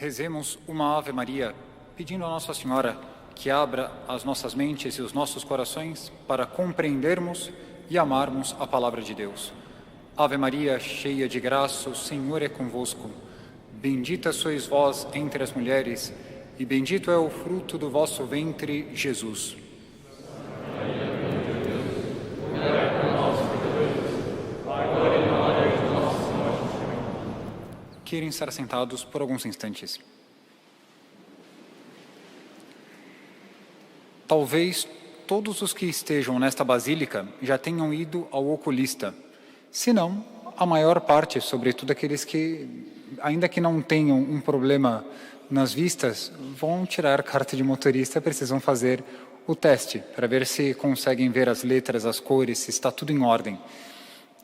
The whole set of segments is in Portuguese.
Rezemos uma Ave Maria, pedindo a Nossa Senhora que abra as nossas mentes e os nossos corações para compreendermos e amarmos a Palavra de Deus. Ave Maria, cheia de graça, o Senhor é convosco. Bendita sois vós entre as mulheres, e bendito é o fruto do vosso ventre, Jesus. Querem estar sentados por alguns instantes. Talvez todos os que estejam nesta basílica já tenham ido ao oculista. Se não, a maior parte, sobretudo aqueles que, ainda que não tenham um problema nas vistas, vão tirar carta de motorista, precisam fazer o teste para ver se conseguem ver as letras, as cores, se está tudo em ordem.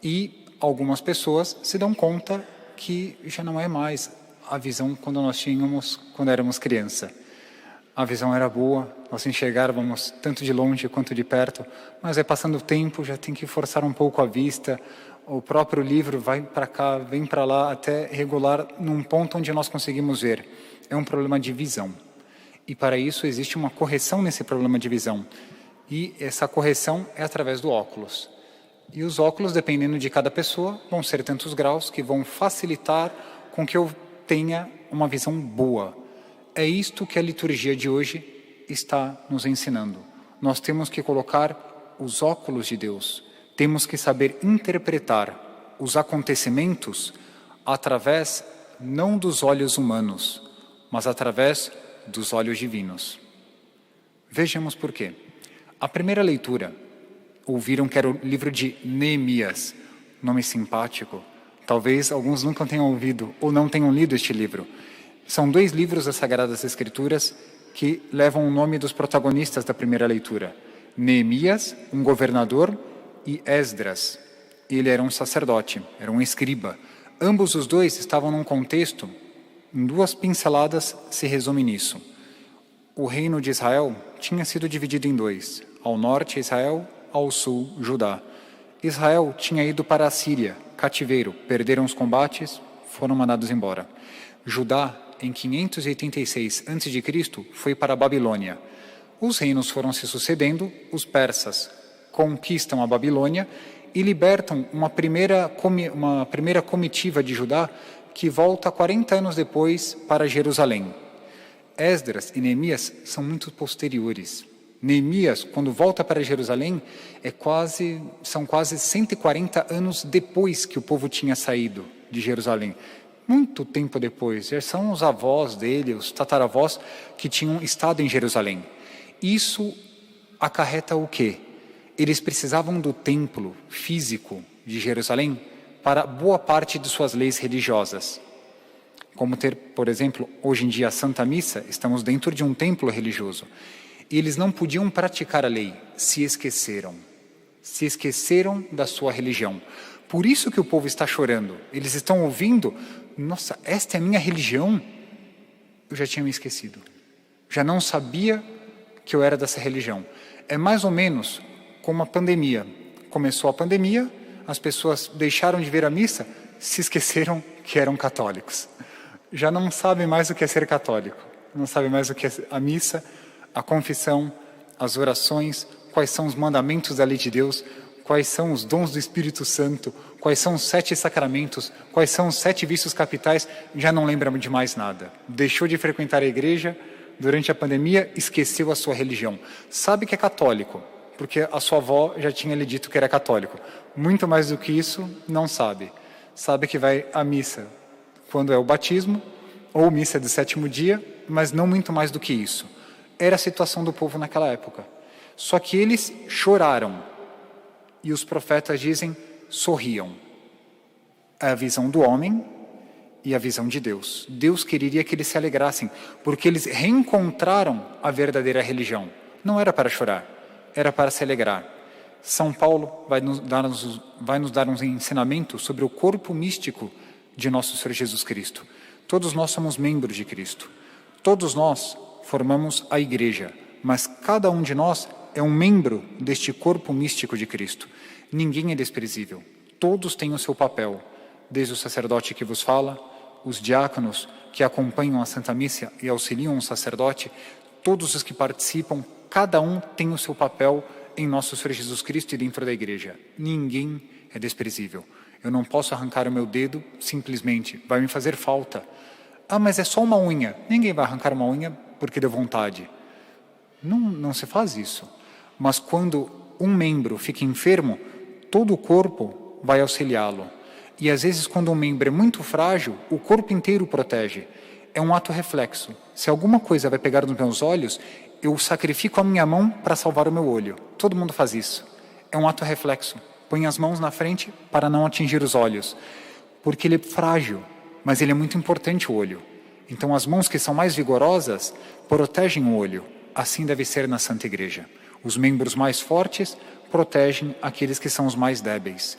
E algumas pessoas se dão conta que já não é mais a visão quando nós tínhamos quando éramos criança. A visão era boa, nós enxergávamos tanto de longe quanto de perto, mas passando o tempo, já tem que forçar um pouco a vista, o próprio livro vai para cá, vem para lá, até regular num ponto onde nós conseguimos ver. É um problema de visão. E para isso existe uma correção nesse problema de visão. E essa correção é através do óculos. E os óculos, dependendo de cada pessoa, vão ser tantos graus que vão facilitar com que eu tenha uma visão boa. É isto que a liturgia de hoje está nos ensinando. Nós temos que colocar os óculos de Deus. Temos que saber interpretar os acontecimentos através não dos olhos humanos, mas através dos olhos divinos. Vejamos por quê. A primeira leitura, ouviram que era o livro de Neemias, nome simpático. Talvez alguns nunca tenham ouvido ou não tenham lido este livro. São 2 livros das Sagradas Escrituras que levam o nome dos protagonistas da primeira leitura. Neemias, um governador, e Esdras. Ele era um sacerdote, era um escriba. Ambos os dois estavam num contexto, em 2 pinceladas se resume nisso. O reino de Israel tinha sido dividido em 2. Ao norte, Israel, ao sul, Judá. Israel tinha ido para a Síria, cativeiro, perderam os combates, foram mandados embora. Judá, em 586 a.C., foi para a Babilônia. Os reinos foram se sucedendo, os persas conquistam a Babilônia e libertam uma primeira comitiva de Judá que volta 40 anos depois para Jerusalém. Esdras e Neemias são muito posteriores. Neemias, quando volta para Jerusalém, são quase 140 anos depois que o povo tinha saído de Jerusalém. Muito tempo depois. Já são os avós dele, os tataravós, que tinham estado em Jerusalém. Isso acarreta o quê? Eles precisavam do templo físico de Jerusalém para boa parte de suas leis religiosas. Como ter, por exemplo, hoje em dia a Santa Missa, estamos dentro de um templo religioso. E eles não podiam praticar a lei, se esqueceram da sua religião. Por isso que o povo está chorando. Eles estão ouvindo, nossa, esta é a minha religião? Eu já tinha me esquecido. Já não sabia que eu era dessa religião. É mais ou menos como a pandemia. Começou a pandemia, as pessoas deixaram de vir à missa, se esqueceram que eram católicos. Já não sabem mais o que é ser católico. Não sabem mais o que é a missa, a confissão, as orações, quais são os mandamentos da lei de Deus, quais são os dons do Espírito Santo, quais são os 7 sacramentos, quais são os 7 vícios capitais, já não lembram de mais nada. Deixou de frequentar a igreja durante a pandemia, esqueceu a sua religião. Sabe que é católico, porque a sua avó já tinha lhe dito que era católico. Muito mais do que isso, não sabe. Sabe que vai à missa quando é o batismo, ou missa do 7º dia, mas não muito mais do que isso. Era a situação do povo naquela época. Só que eles choraram. E os profetas dizem, sorriam. É a visão do homem e a visão de Deus. Deus queria que eles se alegrassem, porque eles reencontraram a verdadeira religião. Não era para chorar, era para se alegrar. São Paulo vai nos dar um ensinamento sobre o corpo místico de nosso Senhor Jesus Cristo. Todos nós somos membros de Cristo. Todos nós formamos a igreja, mas cada um de nós é um membro deste corpo místico de Cristo. Ninguém é desprezível. Todos têm o seu papel, desde o sacerdote que vos fala, os diáconos que acompanham a Santa Missa e auxiliam o sacerdote, todos os que participam, cada um tem o seu papel em nosso Senhor Jesus Cristo e dentro da igreja. Ninguém é desprezível. Eu não posso arrancar o meu dedo simplesmente, vai me fazer falta. Ah, mas é só uma unha. Ninguém vai arrancar uma unha porque deu vontade. Não se faz isso. Mas quando um membro fica enfermo, todo o corpo vai auxiliá-lo. E às vezes, quando um membro é muito frágil, o corpo inteiro protege. É um ato reflexo. Se alguma coisa vai pegar nos meus olhos, eu sacrifico a minha mão para salvar o meu olho. Todo mundo faz isso. É um ato reflexo. Põe as mãos na frente para não atingir os olhos. Porque ele é frágil, mas ele é muito importante, o olho. Então, as mãos que são mais vigorosas protegem o olho. Assim deve ser na Santa Igreja. Os membros mais fortes protegem aqueles que são os mais débeis.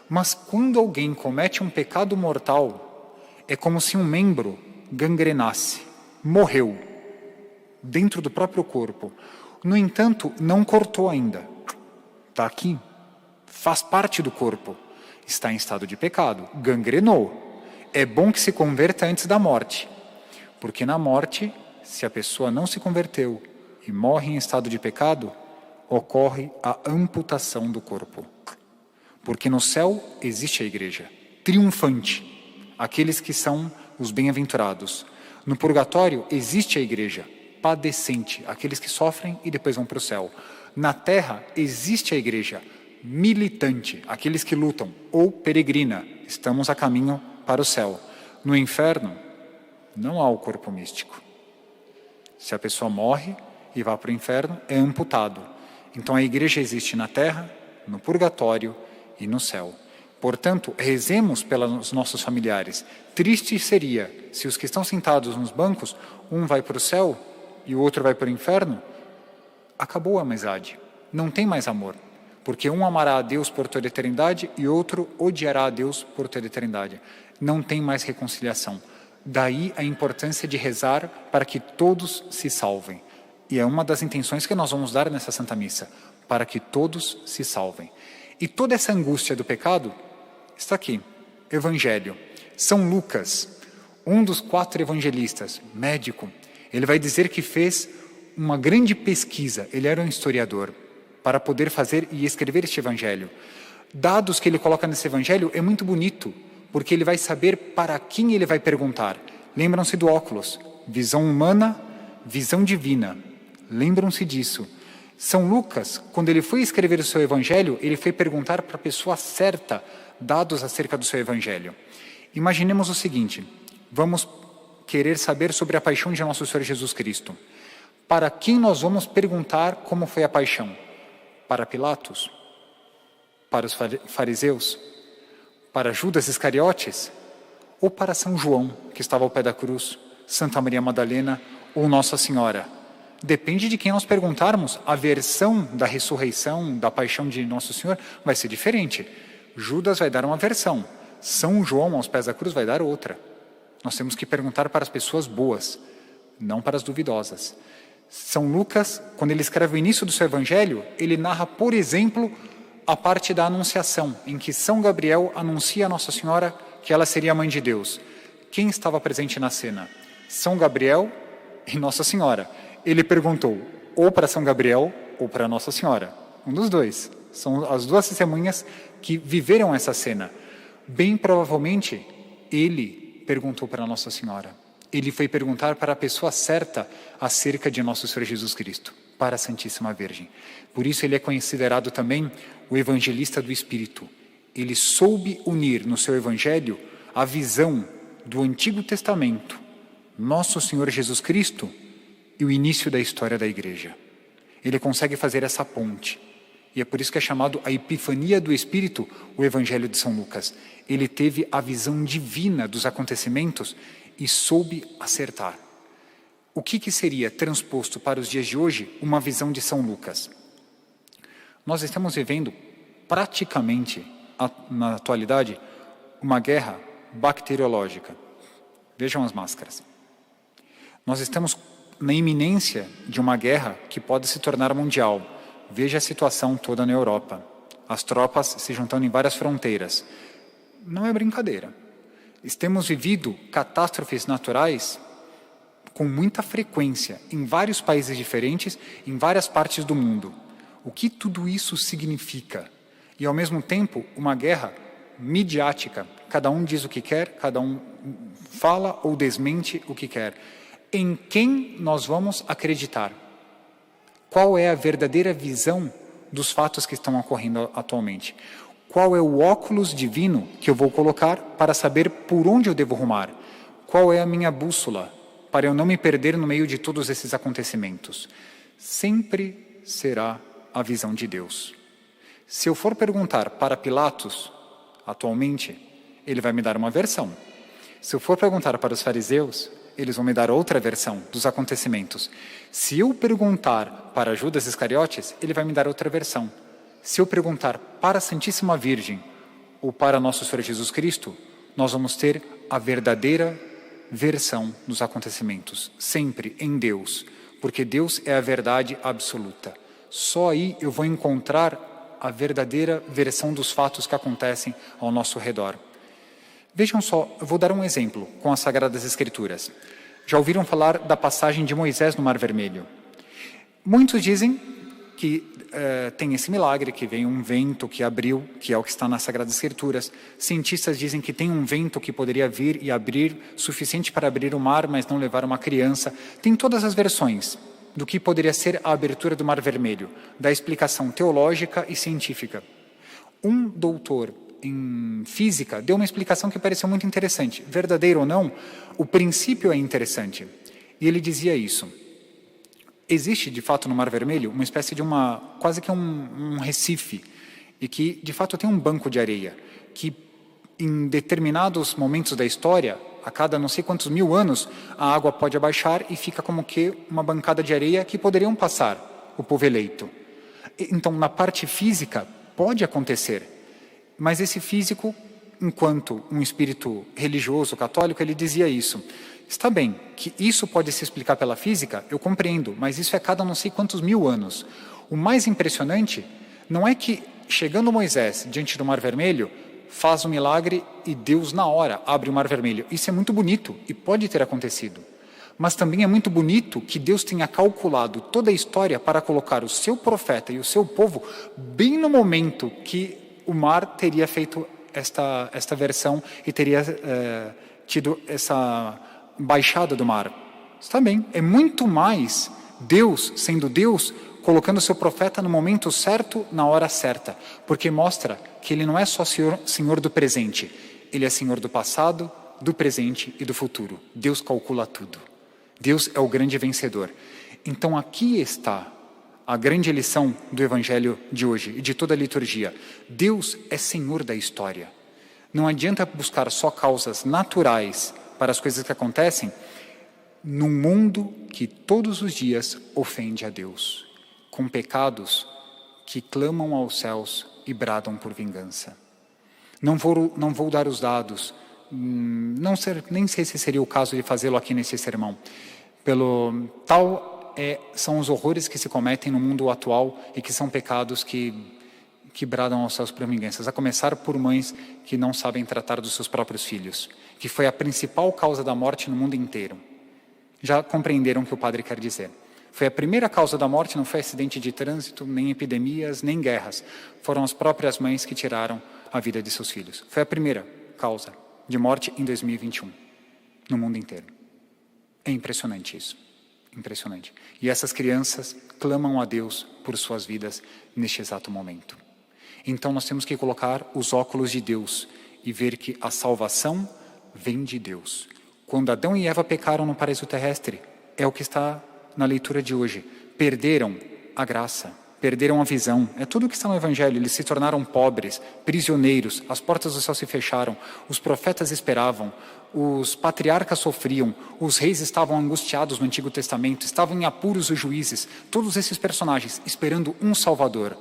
Mas quando alguém comete um pecado mortal, é como se um membro gangrenasse, morreu, dentro do próprio corpo. No entanto, não cortou ainda. Está aqui, faz parte do corpo. Está em estado de pecado, gangrenou. É bom que se converta antes da morte, porque na morte, se a pessoa não se converteu e morre em estado de pecado, ocorre a amputação do corpo. Porque no céu existe a igreja, triunfante, aqueles que são os bem-aventurados. No purgatório existe a igreja, padecente, aqueles que sofrem e depois vão para o céu. Na terra existe a igreja, militante, aqueles que lutam, ou peregrina, estamos a caminho para o céu. No inferno, não há o corpo místico. Se a pessoa morre e vai para o inferno, é amputado. Então a igreja existe na terra, no purgatório e no céu. Portanto, rezemos pelos nossos familiares. Triste seria se os que estão sentados nos bancos, um vai para o céu e o outro vai para o inferno. Acabou a amizade. Não tem mais amor. Porque um amará a Deus por toda a eternidade e outro odiará a Deus por toda a eternidade. Não tem mais reconciliação. Daí a importância de rezar para que todos se salvem. E é uma das intenções que nós vamos dar nessa Santa Missa, para que todos se salvem. E toda essa angústia do pecado está aqui, Evangelho. São Lucas, um dos 4 evangelistas, médico, ele vai dizer que fez uma grande pesquisa, ele era um historiador, para poder fazer e escrever este Evangelho. Dados que ele coloca nesse Evangelho é muito bonito, porque ele vai saber para quem ele vai perguntar. Lembram-se do óculos, visão humana, visão divina. Lembram-se disso. São Lucas, quando ele foi escrever o seu Evangelho, ele foi perguntar para a pessoa certa dados acerca do seu Evangelho. Imaginemos o seguinte, vamos querer saber sobre a paixão de nosso Senhor Jesus Cristo. Para quem nós vamos perguntar como foi a paixão? Para Pilatos? Para os fariseus? Para Judas Iscariotes? Ou para São João, que estava ao pé da cruz, Santa Maria Madalena ou Nossa Senhora? Depende de quem nós perguntarmos, a versão da ressurreição, da paixão de Nosso Senhor vai ser diferente. Judas vai dar uma versão, São João aos pés da cruz vai dar outra. Nós temos que perguntar para as pessoas boas, não para as duvidosas. São Lucas, quando ele escreve o início do seu Evangelho, ele narra, por exemplo, a parte da Anunciação, em que São Gabriel anuncia a Nossa Senhora que ela seria a Mãe de Deus. Quem estava presente na cena? São Gabriel e Nossa Senhora. Ele perguntou ou para São Gabriel ou para Nossa Senhora. Um dos dois. São as duas testemunhas que viveram essa cena. Bem provavelmente, ele perguntou para Nossa Senhora. Ele foi perguntar para a pessoa certa acerca de nosso Senhor Jesus Cristo, para a Santíssima Virgem. Por isso ele é considerado também o evangelista do Espírito. Ele soube unir no seu Evangelho a visão do Antigo Testamento, nosso Senhor Jesus Cristo, e o início da história da Igreja. Ele consegue fazer essa ponte. E é por isso que é chamado a Epifania do Espírito, o Evangelho de São Lucas. Ele teve a visão divina dos acontecimentos e soube acertar. O que seria transposto para os dias de hoje uma visão de São Lucas? Nós estamos vivendo praticamente, na atualidade, uma guerra bacteriológica. Vejam as máscaras. Nós estamos na iminência de uma guerra que pode se tornar mundial. Veja a situação toda na Europa. As tropas se juntando em várias fronteiras. Não é brincadeira. Temos vivido catástrofes naturais com muita frequência, em vários países diferentes, em várias partes do mundo. O que tudo isso significa? E, ao mesmo tempo, uma guerra midiática. Cada um diz o que quer, cada um fala ou desmente o que quer. Em quem nós vamos acreditar? Qual é a verdadeira visão dos fatos que estão ocorrendo atualmente? Qual é o óculos divino que eu vou colocar para saber por onde eu devo rumar? Qual é a minha bússola para eu não me perder no meio de todos esses acontecimentos? Sempre será a visão de Deus. Se eu for perguntar para Pilatos, atualmente, ele vai me dar uma versão. Se eu for perguntar para os fariseus, eles vão me dar outra versão dos acontecimentos. Se eu perguntar para Judas Iscariotes, ele vai me dar outra versão. Se eu perguntar para a Santíssima Virgem ou para nosso Senhor Jesus Cristo, nós vamos ter a verdadeira versão dos acontecimentos, sempre em Deus, porque Deus é a verdade absoluta. Só aí eu vou encontrar a verdadeira versão dos fatos que acontecem ao nosso redor. Vejam só, eu vou dar um exemplo com as Sagradas Escrituras. Já ouviram falar da passagem de Moisés no Mar Vermelho? Muitos dizem que tem esse milagre, que veio um vento que abriu, que é o que está nas Sagradas Escrituras. Cientistas dizem que tem um vento que poderia vir e abrir, suficiente para abrir o mar, mas não levar uma criança. Tem todas as versões do que poderia ser a abertura do Mar Vermelho, da explicação teológica e científica. Um doutor em física deu uma explicação que pareceu muito interessante. Verdadeiro ou não, o princípio é interessante. E ele dizia isso. Existe, de fato, no Mar Vermelho, uma espécie de quase que um recife, e que, de fato, tem um banco de areia, que em determinados momentos da história, a cada não sei quantos mil anos, a água pode abaixar e fica como que uma bancada de areia que poderiam passar o povo eleito. Então, na parte física, pode acontecer, mas esse físico, enquanto um espírito religioso, católico, ele dizia isso. Está bem, que isso pode se explicar pela física, eu compreendo, mas isso é cada não sei quantos mil anos. O mais impressionante não é que, chegando Moisés diante do Mar Vermelho, faz um milagre e Deus, na hora, abre o Mar Vermelho. Isso é muito bonito e pode ter acontecido. Mas também é muito bonito que Deus tenha calculado toda a história para colocar o seu profeta e o seu povo bem no momento que o mar teria feito esta versão e teria tido essa baixada do mar. Está bem, é muito mais Deus, sendo Deus, colocando o seu profeta no momento certo, na hora certa, porque mostra que ele não é só Senhor do presente, ele é Senhor do passado, do presente e do futuro. Deus calcula tudo. Deus é o grande vencedor. Então aqui está a grande lição do Evangelho de hoje e de toda a liturgia. Deus é Senhor da história. Não adianta buscar só causas naturais para as coisas que acontecem num mundo que todos os dias ofende a Deus, com pecados que clamam aos céus e bradam por vingança. Não vou dar os dados, nem sei se seria o caso de fazê-lo aqui nesse sermão. São os horrores que se cometem no mundo atual e que são pecados que bradam aos céus por vinganças, a começar por mães que não sabem tratar dos seus próprios filhos, que foi a principal causa da morte no mundo inteiro. Já compreenderam o que o padre quer dizer. Foi a primeira causa da morte, não foi acidente de trânsito, nem epidemias, nem guerras. Foram as próprias mães que tiraram a vida de seus filhos. Foi a primeira causa de morte em 2021, no mundo inteiro. É impressionante isso. Impressionante. E essas crianças clamam a Deus por suas vidas neste exato momento. Então nós temos que colocar os óculos de Deus e ver que a salvação vem de Deus. Quando Adão e Eva pecaram no paraíso terrestre, é o que está na leitura de hoje. Perderam a graça, perderam a visão. É tudo o que está no Evangelho. Eles se tornaram pobres, prisioneiros, as portas do céu se fecharam, os profetas esperavam, os patriarcas sofriam, os reis estavam angustiados no Antigo Testamento, estavam em apuros os juízes, todos esses personagens esperando um Salvador.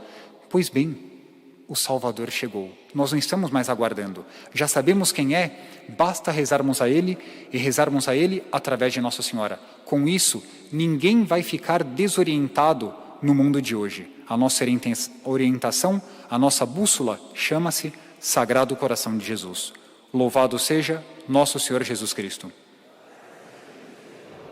Pois bem, o Salvador chegou. Nós não estamos mais aguardando. Já sabemos quem é, basta rezarmos a Ele e rezarmos a Ele através de Nossa Senhora. Com isso, ninguém vai ficar desorientado no mundo de hoje. A nossa orientação, a nossa bússola chama-se Sagrado Coração de Jesus. Louvado seja nosso Senhor Jesus Cristo.